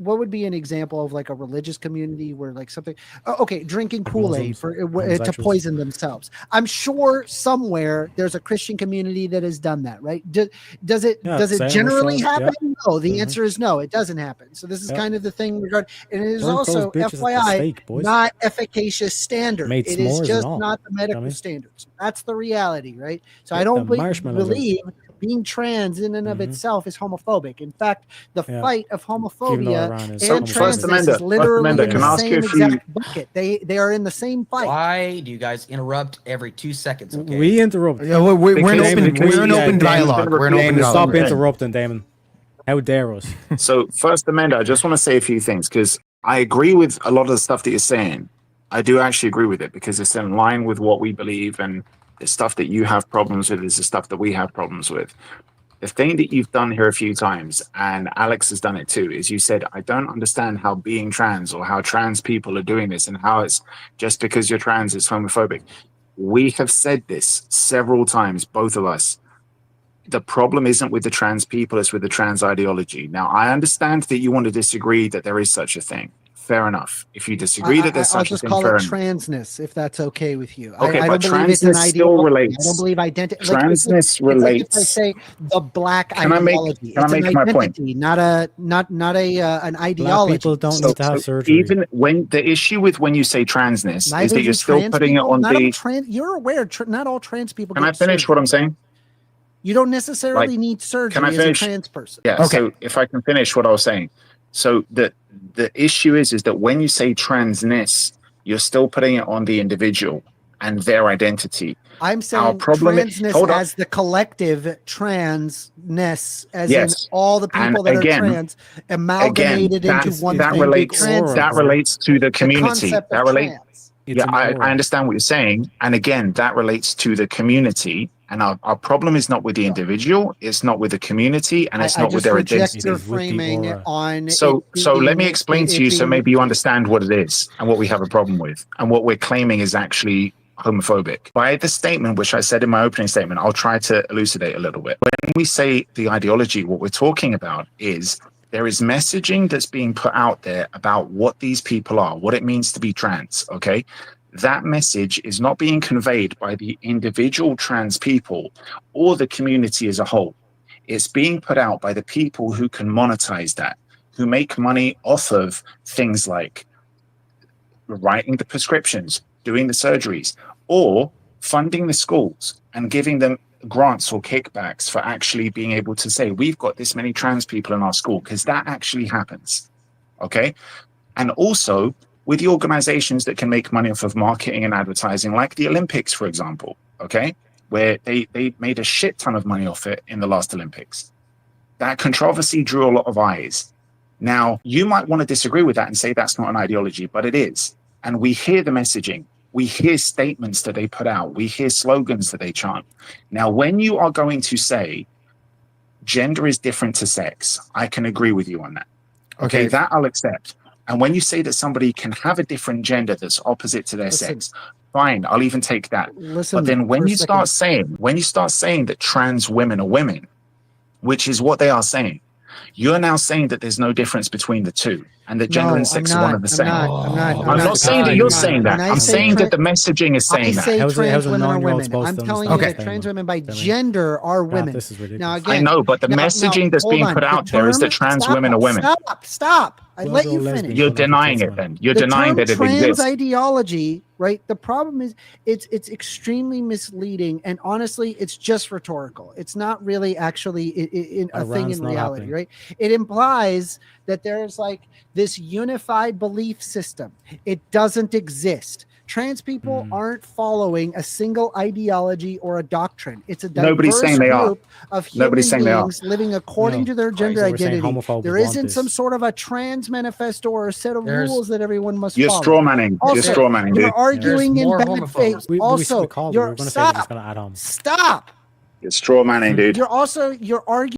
would be an example of like a religious community where like something? Okay, drinking Kool-Aid to poison themselves. I'm sure somewhere there's a Christian community that has done that, right? Does it generally happen? Yeah. No, the answer is no. It doesn't happen. So this is kind of the thing regarding, and it is also FYI not efficacious standard. It is just not the medical standards. That's the reality, right? So I don't believe being trans in and of itself is homophobic. In fact, the fight of homophobia and transness is literally in the same exact bucket. They are in the same fight. Why do you guys interrupt every 2 seconds? Okay? We interrupt. Yeah, we're an open dialogue. We're an open dialogue. Stop interrupting, Damon. How dare us? So, First Amendment, I just want to say a few things because I agree with a lot of the stuff that you're saying. I do actually agree with it because it's in line with what we believe, and the stuff that you have problems with is the stuff that we have problems with. The thing that you've done here a few times, and Alex has done it too, is you said, I don't understand how being trans or how trans people are doing this and how it's just because you're trans is homophobic. We have said this several times, both of us. The problem isn't with the trans people, it's with the trans ideology. Now, I understand that you want to disagree that there is such a thing. Fair enough. If you disagree that there's such a thing, I'll just call it transness, if that's okay with you. Okay, I but don't believe it's an transness still relates. I don't believe identity. Transness relates. Like if I say the black Can ideology, I make my point? Not an ideology. Black people don't need to have surgery. Even when the issue with when you say transness is that you're still putting it on the. You're aware, not all trans people. Can I finish what I'm saying? You don't necessarily need surgery can I finish? As a trans person. Yeah. Okay. So if I can finish what I was saying. So the issue is that when you say transness, you're still putting it on the individual and their identity. I'm saying transness as the collective transness, as in all the people that are trans amalgamated into one that thing. That relates to the community. That relates. Yeah, I understand what you're saying. And again, that relates to the community. And our problem is not with the individual, it's not with the community, and it's not with their identity. So let me explain to you so maybe you understand what it is and what we have a problem with and what we're claiming is actually homophobic. By the statement, which I said in my opening statement, I'll try to elucidate a little bit. When we say the ideology, what we're talking about is there is messaging that's being put out there about what these people are, what it means to be trans, okay? That message is not being conveyed by the individual trans people or the community as a whole. It's being put out by the people who can monetize that, who make money off of things like writing the prescriptions, doing the surgeries, or funding the schools and giving them grants or kickbacks for actually being able to say, we've got this many trans people in our school, because that actually happens, okay? And also, with the organizations that can make money off of marketing and advertising, like the Olympics, for example, okay, where they made a shit ton of money off it in the last Olympics. That controversy drew a lot of eyes. Now, you might want to disagree with that and say that's not an ideology, but it is. And we hear the messaging. We hear statements that they put out. We hear slogans that they chant. Now, when you are going to say gender is different to sex, I can agree with you on that. Okay, that I'll accept. And when you say that somebody can have a different gender that's opposite to their sex, fine, I'll even take that. But then when you start saying that trans women are women, which is what they are saying, you're now saying that there's no difference between the two and that gender and sex are one and the same. I'm not saying that you're saying that. I'm saying that the messaging is saying that. I say trans women are women. I'm telling you that trans women by gender are women. This is ridiculous. Now, again, I know, but the messaging that's being put out there is that trans women are women. Stop. I let you finish. You're denying it then. You're denying that it exists. Trans ideology, right? The problem is it's extremely misleading, and honestly, it's just rhetorical. It's not really actually a thing in reality, right? It implies that there's like this unified belief system. It doesn't exist. Trans people aren't following a single ideology or a doctrine. It's a diverse group of human beings living according to their gender identity. There isn't some sort of a trans manifesto or a set of rules that everyone must follow. You're straw manning. You're straw manning, dude. You're arguing in bad faith. Also, stop. You're straw manning, dude. You're arguing